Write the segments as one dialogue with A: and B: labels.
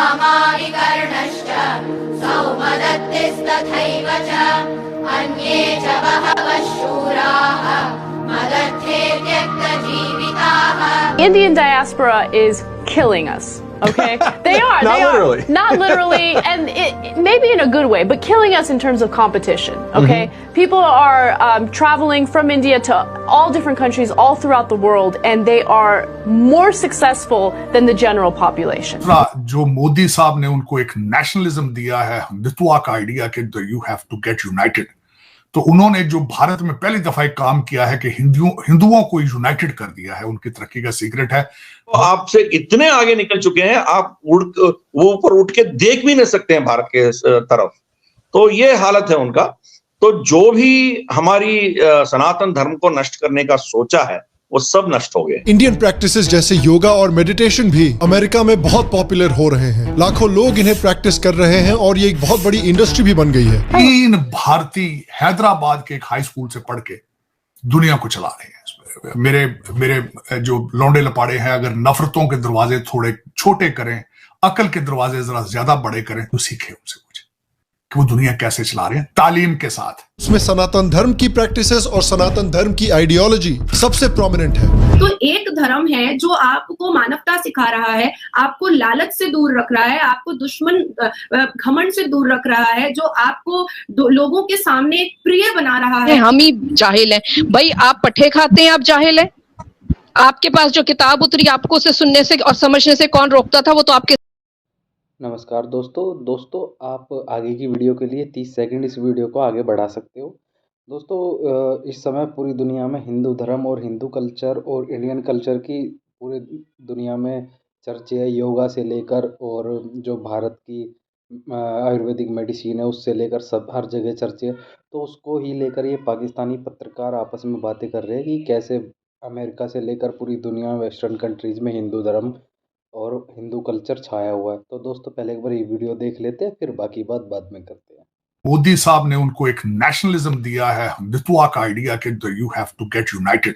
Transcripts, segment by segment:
A: महामारिकर्णश्च सौमदत्तिस्तथैव च अन्ये च बहवः शूराः मदर्थे त्यक्तजीविताः.
B: Indian diaspora is killing us. Okay, they are.
C: Not
B: they
C: literally.
B: Are, not literally, and maybe in a good way, but killing us in terms of competition. Okay, people are traveling from India to all different countries all throughout the world, and they are more successful than the general population.
D: जो मोदी साहब ने उनको एक nationalism दिया है, हिंदुत्व का idea कि you have to get united, तो उन्होंने जो भारत में पहली दफा एक काम किया है कि हिंदुओं को यूनाइटेड कर दिया है, उनकी तरक्की का सीक्रेट है.
E: तो आपसे इतने आगे निकल चुके हैं, आप वो ऊपर उठ के देख भी नहीं सकते हैं भारत के तरफ. तो ये हालत है उनका. तो जो भी हमारी सनातन धर्म को नष्ट करने का सोचा है वो सब नष्ट हो गए.
F: इंडियन प्रैक्टिसेस जैसे योगा और मेडिटेशन भी अमेरिका में बहुत पॉपुलर हो रहे हैं. लाखों लोग इन्हें प्रैक्टिस कर रहे हैं और ये एक बहुत बड़ी इंडस्ट्री भी बन गई है.
D: 3 भारतीय हैदराबाद के एक हाई स्कूल से पढ़ के दुनिया को चला रहे हैं. मेरे जो लौंडे लपाड़े हैं, अगर नफरतों के दरवाजे थोड़े छोटे करें, अकल के दरवाजे जरा ज्यादा बड़े करें, तो सीखे उनसे कुछ कि वो दुनिया कैसे चला रहे हैं तालीम के साथ.
F: उसमें सनातन धर्म की प्रैक्टिसेस और सनातन धर्म की आइडियोलॉजी सबसे प्रोमिनेंट है.
G: तो एक धर्म है जो आपको मानवता सिखा रहा है, आपको लालच से दूर रख रहा है, आपको दुश्मन घमंड से दूर रख रहा है, जो आपको लोगों के सामने प्रिय बना रहा है.
H: हम ही जाहिल हैं भाई. आप पट्टे खाते हैं, आप जाहिल हैं. आपके पास जो किताब उतरी आपको उसे सुनने से और समझने से कौन रोकता था? वो तो आपके.
I: नमस्कार दोस्तों आप आगे की वीडियो के लिए 30 सेकंड इस वीडियो को आगे बढ़ा सकते हो. दोस्तों इस समय पूरी दुनिया में हिंदू धर्म और हिंदू कल्चर और इंडियन कल्चर की पूरी दुनिया में चर्चे है. योगा से लेकर और जो भारत की आयुर्वेदिक मेडिसिन है उससे लेकर सब हर जगह चर्चे. तो उसको ही लेकर ये पाकिस्तानी पत्रकार आपस में बातें कर रहे हैं कि कैसे अमेरिका से लेकर पूरी दुनिया वेस्टर्न कंट्रीज़ में हिंदू धर्म और हिंदू कल्चर छाया हुआ है. तो दोस्तों पहले एक बार ये वीडियो देख लेते हैं, फिर बाकी बात बाद में करते हैं.
D: मोदी साहब ने उनको एक नेशनलिज्म दिया है, हिंदुत्व का आइडिया कि you have to get united.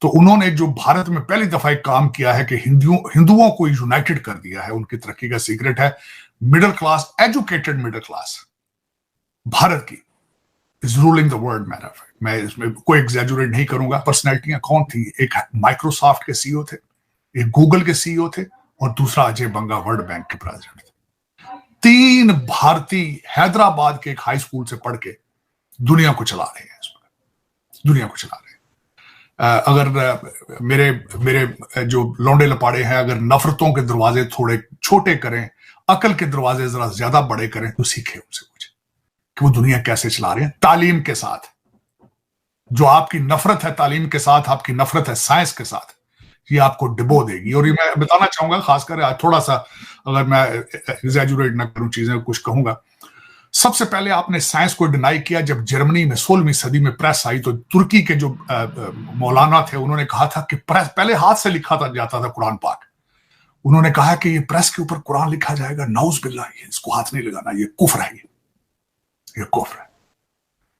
D: तो उन्होंने जो भारत में पहली दफा एक काम किया है कि हिंदुओं को यूनाइटेड कर दिया है. उनकी तरक्की का सीक्रेट है middle class, educated middle class. Bharat की इज रूलिंग द वर्ल्ड. मैं इसमें कोई एग्जैजुरेट नहीं करूंगा. पर्सनैलिटियां कौन थी? एक माइक्रोसॉफ्ट के सीईओ थे, एक गूगल के सीईओ थे, और दूसरा अजय बंगा वर्ल्ड बैंक के प्रेसिडेंट थे. 3 भारतीय हैदराबाद के एक हाई स्कूल से पढ़ के दुनिया को चला रहे हैं. दुनिया को चला रहे हैं. अगर मेरे जो लौंडे लपाड़े हैं, अगर नफरतों के दरवाजे थोड़े छोटे करें, अकल के दरवाजे जरा ज्यादा बड़े करें, तो सीखे उनसे कुछ कि वो दुनिया कैसे चला रहे हैं तालीम के साथ. जो आपकी नफरत है तालीम के साथ, आपकी नफरत है साइंस के साथ, ये आपको डिबो देगी. और ये मैं बताना चाहूंगा, खासकर आज थोड़ा सा अगर मैं एग्जैजुरेट ना करूं चीजें, कुछ कहूंगा. सबसे पहले आपने साइंस को डिनाई किया जब जर्मनी में 16वीं सदी में प्रेस आई. तो तुर्की के जो मौलाना थे उन्होंने कहा था कि प्रेस पहले हाथ से लिखा जाता था कुरान पाक. उन्होंने कहा कि ये प्रेस के ऊपर कुरान लिखा जाएगा, नाउज बिल्लाह, इसको हाथ नहीं लगाना, ये कुफ्र है, ये कुफ्र है.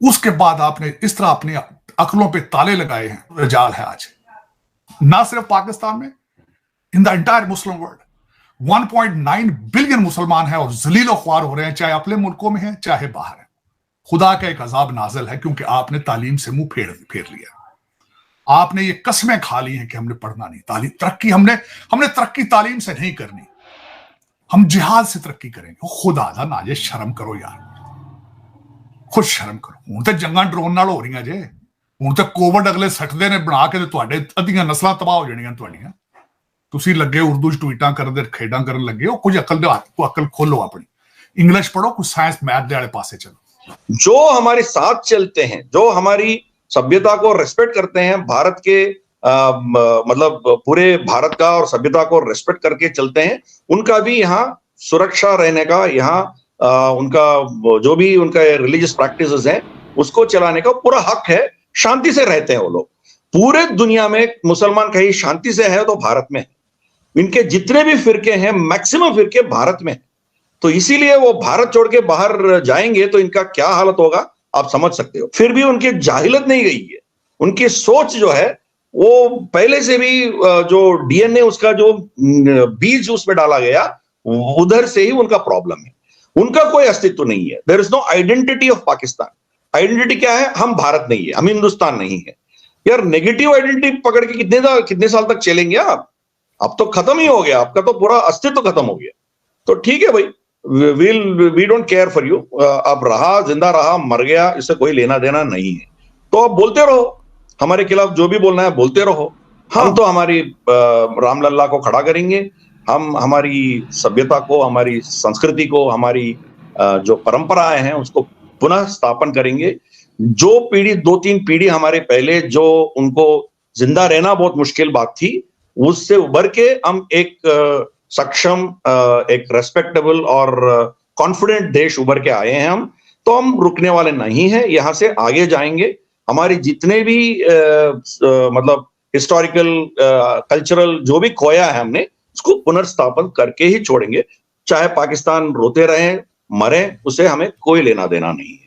D: उसके बाद आपने इस तरह अपनी अकलों पे ताले लगाए हैं. रजाल है आज ना सिर्फ पाकिस्तान में, in the entire Muslim world 1.9 billion मुसलमान हैं और जलील ख्वार हो रहे हैं, चाहे अपने मुल्कों में हैं चाहे बाहर हैं. खुदा का एक अजाब नाजिल है क्योंकि आपने तालीम से मुंह फेर लिया. आपने ये कस्में खा ली हैं कि हमने पढ़ना नहीं. तालीम तरक्की हमने तरक्की तालीम से नहीं करनी, हम जिहाद से तरक्की करेंगे. खुदा दा ना, ये शर्म करो यार, खुद शर्म करो. हूं तो जंगा ड्रोन नाल हो रही जे. हूं तो कोविड अगले सटदे ने बना के तुहाडे अद्धियां नस्लां तबाह हो जाणियां तुहाडीਆਂ. तुसी लगे उर्दू च ट्वीटां करदे, खेडां करन लगे हो. कुछ अकल दे हाथ को अकल खोलो, अपनी इंग्लिश पढ़ो, कुछ साइंस मैथ दे वाले पासे चलो.
E: जो हमारे साथ चलते हैं, जो हमारी सभ्यता को रेस्पेक्ट करते हैं, भारत के मतलब पूरे भारत का और सभ्यता को रेस्पेक्ट करके चलते हैं, उनका भी यहाँ सुरक्षा रहने का, यहाँ उनका जो भी उनका रिलीजियस प्रैक्टिसेस हैं उसको चलाने का पूरा हक है. शांति से रहते हैं वो लोग. पूरे दुनिया में मुसलमान कहीं शांति से है तो भारत में. इनके जितने भी फिरके हैं, मैक्सिमम फिरके भारत में. तो इसीलिए वो भारत छोड़ के बाहर जाएंगे तो इनका क्या हालत होगा आप समझ सकते हो. फिर भी उनकी जाहिलत नहीं गई है. उनकी सोच जो है वो पहले से भी जो डीएनए उसका जो बीज उसमें डाला गया उधर से ही उनका प्रॉब्लम है, उनका कोई अस्तित्व नहीं है। There is no identity of Pakistan. Identity क्या है? हम भारत नहीं है, हम हिंदुस्तान नहीं है। यार नेगेटिव आइडेंटिटी पकड़ के कितने साल तक चलेंगे आप? अब तो खत्म ही हो गया, आपका तो पूरा अस्तित्व खत्म हो गया। तो ठीक है भाई, we don't care for you. अब रहा, जिंदा रहा, मर गया, इससे कोई लेना देना नहीं है। तो आप बोलते रहो, हमारे खिलाफ जो भी बोलना है बोलते रहो। हम तो हमारी रामलल्ला को खड़ा करेंगे, हम हमारी सभ्यता को, हमारी संस्कृति को, हमारी जो परंपराएं हैं उसको पुनः स्थापन करेंगे। जो पीढ़ी, 2-3 पीढ़ी हमारे पहले जो उनको जिंदा रहना बहुत मुश्किल बात थी, उससे उभर के हम एक सक्षम, एक रेस्पेक्टेबल और कॉन्फिडेंट देश उभर के आए हैं। हम तो हम रुकने वाले नहीं हैं, यहां से आगे जाएंगे। हमारे जितने भी मतलब हिस्टोरिकल, कल्चरल जो भी खोया है हमने, उसको पुनर्स्थापन करके ही छोड़ेंगे। चाहे पाकिस्तान रोते रहें, मरे, उसे हमें कोई लेना देना नहीं है।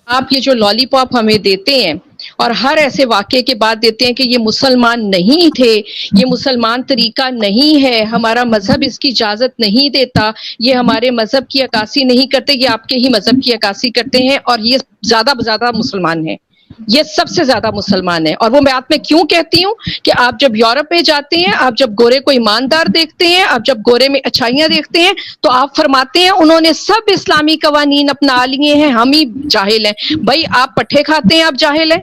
H: आप ये जो लॉलीपॉप हमें देते हैं और हर ऐसे वाक्य के बाद देते हैं कि ये मुसलमान नहीं थे, ये मुसलमान तरीका नहीं है, हमारा मजहब इसकी इजाजत नहीं देता, ये हमारे मजहब की अक्कासी नहीं करते, ये आपके ही मजहब की अक्कासी करते हैं और ये ज्यादा मुसलमान है, ये सबसे ज्यादा मुसलमान है। और वो मैं आप में क्यों कहती हूँ कि आप जब यूरोप में जाते हैं, आप जब गोरे को ईमानदार देखते हैं, आप जब गोरे में अच्छाइयां देखते हैं, तो आप फरमाते हैं उन्होंने सब इस्लामी कवानीन अपना लिए हैं, हम ही जाहिल हैं। भाई आप पट्टे खाते हैं, आप जाहिल हैं।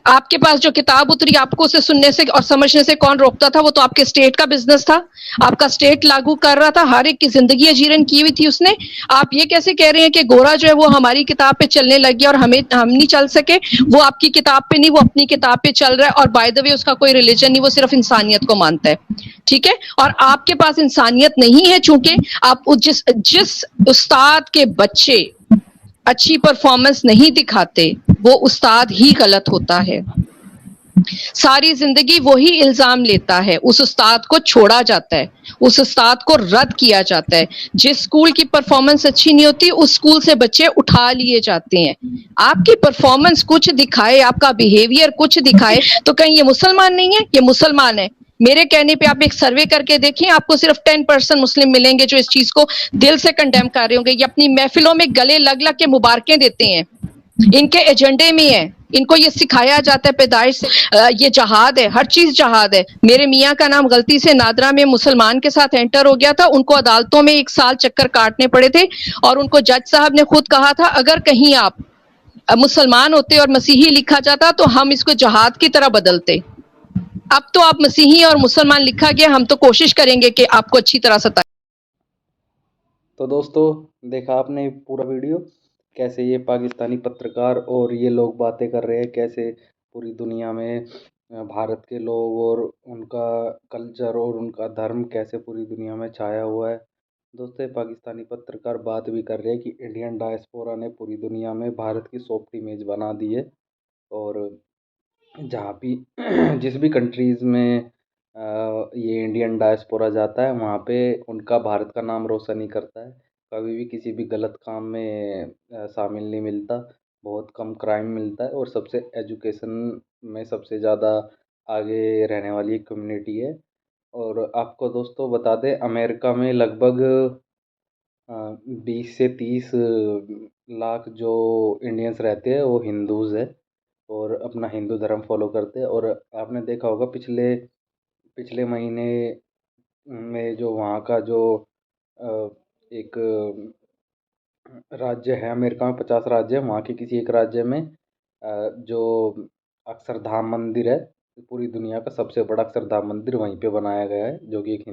H: आपके पास जो किताब उतरी, आपको उसे सुनने से और समझने से कौन रोकता था? वो तो आपके स्टेट का बिजनेस था, आपका स्टेट लागू कर रहा था, हर एक की जिंदगी अजीरन की हुई थी उसने। आप ये कैसे कह रहे हैं कि गोरा जो है वो हमारी किताब पे चलने लग गया और हम नहीं चल सके? वो आपकी किताब पे नहीं, वो अपनी किताब पे चल रहा है। और बाय द वे उसका कोई रिलीजन नहीं, वो सिर्फ इंसानियत को मानता है, ठीक है? और आपके पास इंसानियत नहीं है, चूंकि आप जिस उस्ताद के बच्चे अच्छी परफॉर्मेंस नहीं दिखाते, वो उस्ताद ही गलत होता है। सारी जिंदगी वही इल्जाम लेता है, उस उस्ताद को छोड़ा जाता है, उस उस्ताद को रद्द किया जाता है। जिस स्कूल की परफॉर्मेंस अच्छी नहीं होती, उस स्कूल से बच्चे उठा लिए जाते हैं। आपकी परफॉर्मेंस कुछ दिखाए, आपका बिहेवियर कुछ दिखाए, तो कहीं ये मुसलमान नहीं है? ये मुसलमान है। मेरे कहने पे आप एक सर्वे करके देखें, आपको सिर्फ 10% मुस्लिम मिलेंगे जो इस चीज को दिल से कंडेम कर रहे होंगे। ये अपनी महफिलों में गले लग लग के मुबारकें देते हैं, इनके एजेंडे में है, इनको ये सिखाया जाता है पैदाइश से, ये जहाद है, हर चीज जहाद है। मेरे मियाँ का नाम गलती से नादरा में मुसलमान के साथ एंटर हो गया था, उनको अदालतों में 1 साल चक्कर काटने पड़े थे और उनको जज साहब ने खुद कहा था अगर कहीं आप मुसलमान होते और मसीही लिखा जाता तो हम इसको जहाद की तरह बदलते। अब तो आप मसीही और मुसलमान लिखा गया, हम तो कोशिश करेंगे कि आपको अच्छी तरह से।
I: तो दोस्तों देखा आपने पूरा वीडियो, कैसे ये पाकिस्तानी पत्रकार और ये लोग बातें कर रहे हैं, कैसे पूरी दुनिया में भारत के लोग और उनका कल्चर और उनका धर्म कैसे पूरी दुनिया में छाया हुआ है। दोस्तों पाकिस्तानी पत्रकार बात भी कर रहे हैं कि इंडियन डायस्पोरा ने पूरी दुनिया में भारत की सॉफ्ट इमेज बना दी है और जहाँ भी जिस भी कंट्रीज़ में ये इंडियन डायस्पोरा जाता है वहाँ पे उनका भारत का नाम रोशन ही करता है। कभी भी किसी भी गलत काम में शामिल नहीं मिलता, बहुत कम क्राइम मिलता है और सबसे एजुकेशन में सबसे ज़्यादा आगे रहने वाली एक कम्युनिटी है। और आपको दोस्तों बता दें, अमेरिका में लगभग 20 से 30 लाख जो इंडियंस रहते हैं वो हिंदूज़ है और अपना हिंदू धर्म फॉलो करते हैं। और आपने देखा होगा पिछले महीने में जो वहाँ का जो एक राज्य है, अमेरिका में 50 राज्य है, वहाँ के किसी एक राज्य में जो अक्षरधाम मंदिर है, पूरी दुनिया का सबसे बड़ा अक्षरधाम मंदिर वहीं पे बनाया गया है, जो कि एक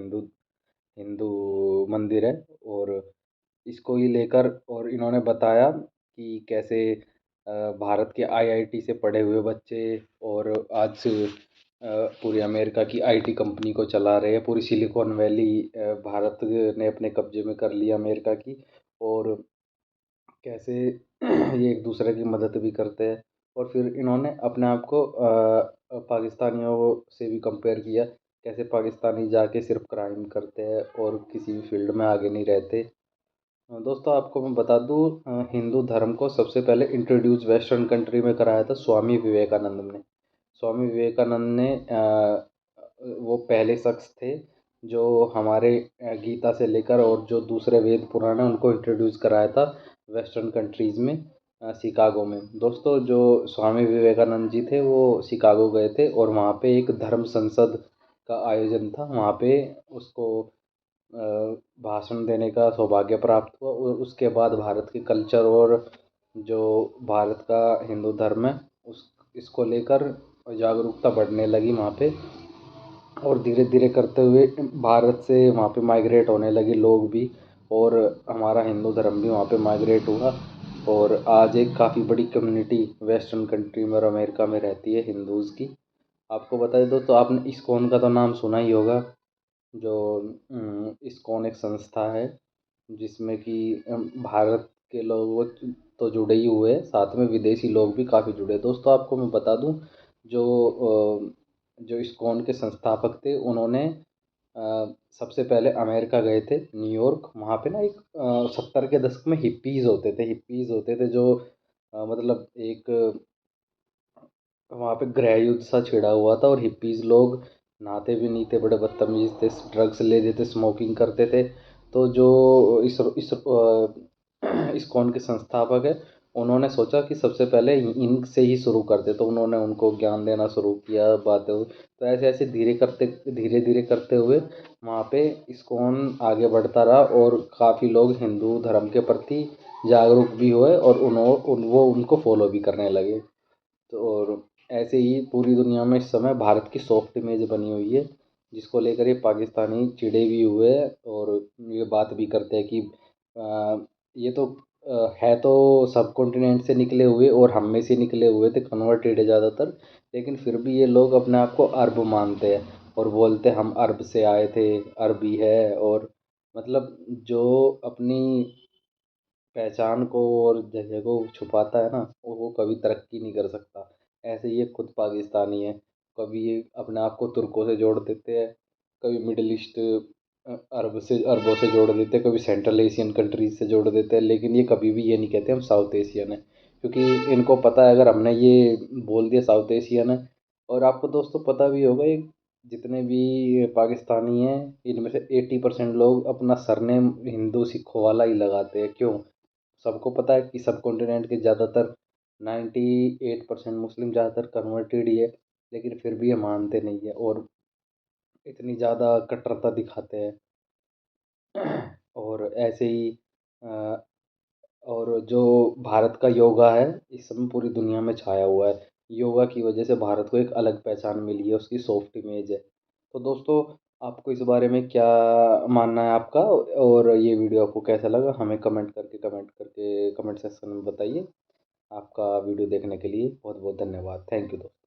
I: हिंदू मंदिर है। और इसको ही लेकर और इन्होंने बताया कि कैसे भारत के आईआईटी से पढ़े हुए बच्चे और आज पूरी अमेरिका की आईटी कंपनी को चला रहे हैं। पूरी सिलिकॉन वैली भारत ने अपने कब्जे में कर लिया अमेरिका की, और कैसे ये एक दूसरे की मदद भी करते हैं। और फिर इन्होंने अपने आप को पाकिस्तानियों से भी कंपेयर किया, कैसे पाकिस्तानी जाके सिर्फ क्राइम करते हैं और किसी भी फील्ड में आगे नहीं रहते। दोस्तों आपको मैं बता दूं, हिंदू धर्म को सबसे पहले इंट्रोड्यूस वेस्टर्न कंट्री में कराया था स्वामी विवेकानंद ने। स्वामी विवेकानंद ने वो पहले शख्स थे जो हमारे गीता से लेकर और जो दूसरे वेद पुराण हैं उनको इंट्रोड्यूस कराया था वेस्टर्न कंट्रीज़ में, शिकागो में। दोस्तों, जो स्वामी विवेकानंद जी थे वो शिकागो गए थे और वहाँ पे एक धर्म संसद का आयोजन था। वहाँ पे उसको भाषण देने का सौभाग्य प्राप्त हुआ और उसके बाद भारत के कल्चर और जो भारत का हिंदू धर्म है उस इसको लेकर जागरूकता बढ़ने लगी वहाँ पे, और धीरे धीरे करते हुए भारत से वहाँ पे माइग्रेट होने लगे लोग भी, और हमारा हिंदू धर्म भी वहाँ पे माइग्रेट हुआ। और आज एक काफ़ी बड़ी कम्युनिटी वेस्टर्न कंट्री में और अमेरिका में रहती है हिंदूज़ की। आपको बता दें दोस्तों, आपने इस्कॉन का तो नाम सुना ही होगा। जो इस्कॉन एक संस्था है जिसमें कि भारत के लोग तो जुड़े ही हुए हैं, साथ में विदेशी लोग भी काफ़ी जुड़े हैं। दोस्तों, आपको मैं बता दूं, जो जो इस्कॉन के संस्थापक थे उन्होंने सबसे पहले अमेरिका गए थे, न्यूयॉर्क। वहाँ पे ना एक 70 के दशक में हिप्पीज़ होते थे जो मतलब एक वहाँ पे गृह युद्ध सा छिड़ा हुआ था, और हिप्पीज़ लोग नहाते भी नहीं थे, बड़े बदतमीज़ थे, ड्रग्स लेते थे, स्मोकिंग करते थे। तो जो इस्कॉन के संस्थापक है, उन्होंने सोचा कि सबसे पहले इनसे ही शुरू करते, तो उन्होंने उनको ज्ञान देना शुरू किया, बातें हुई। तो ऐसे ऐसे धीरे धीरे करते हुए वहाँ पे इस्कॉन आगे बढ़ता रहा और काफ़ी लोग हिंदू धर्म के प्रति जागरूक भी हुए और वो उनको फॉलो भी करने लगे। तो और ऐसे ही पूरी दुनिया में इस समय भारत की सॉफ्ट इमेज बनी हुई है, जिसको लेकर ये पाकिस्तानी चिढ़े भी हुए हैं और ये बात भी करते हैं कि ये तो है तो सब कॉन्टिनेंट से निकले हुए और हम में से निकले हुए थे, कन्वर्टेड है ज़्यादातर, लेकिन फिर भी ये लोग अपने आप को अरब मानते हैं और बोलते हैं हम अरब से आए थे, अरबी है। और मतलब जो अपनी पहचान को और जगह को छुपाता है ना, वो कभी तरक्की नहीं कर सकता। ऐसे ये खुद पाकिस्तानी है, कभी ये अपने आप को तुर्कों से जोड़ देते हैं, कभी मिडल ईस्ट अरबों से जोड़ देते हैं, कभी सेंट्रल एशियन कंट्रीज से जोड़ देते हैं, लेकिन ये कभी भी ये नहीं कहते हम साउथ एशियन है, क्योंकि इनको पता है अगर हमने ये बोल दिया साउथ एशियन है। और आपको दोस्तों पता भी होगा, ये जितने भी पाकिस्तानी हैं इनमें से 80% लोग अपना सरनेम हिंदू सिखों वाला ही लगाते हैं। क्यों? सबको पता है कि सब कॉन्टिनेंट के ज़्यादातर 98% मुस्लिम ज़्यादातर कन्वर्टेड ही है, लेकिन फिर भी ये मानते नहीं है और इतनी ज़्यादा कट्टरता दिखाते हैं। और ऐसे ही अ, और जो भारत का योगा है इस समय पूरी दुनिया में छाया हुआ है। योगा की वजह से भारत को एक अलग पहचान मिली है, उसकी सॉफ्ट इमेज है। तो दोस्तों, आपको इस बारे में क्या मानना है आपका, और ये वीडियो आपको कैसा लगा हमें कमेंट सेक्शन में बताइए। आपका वीडियो देखने के लिए बहुत बहुत धन्यवाद। थैंक यू दोस्तों।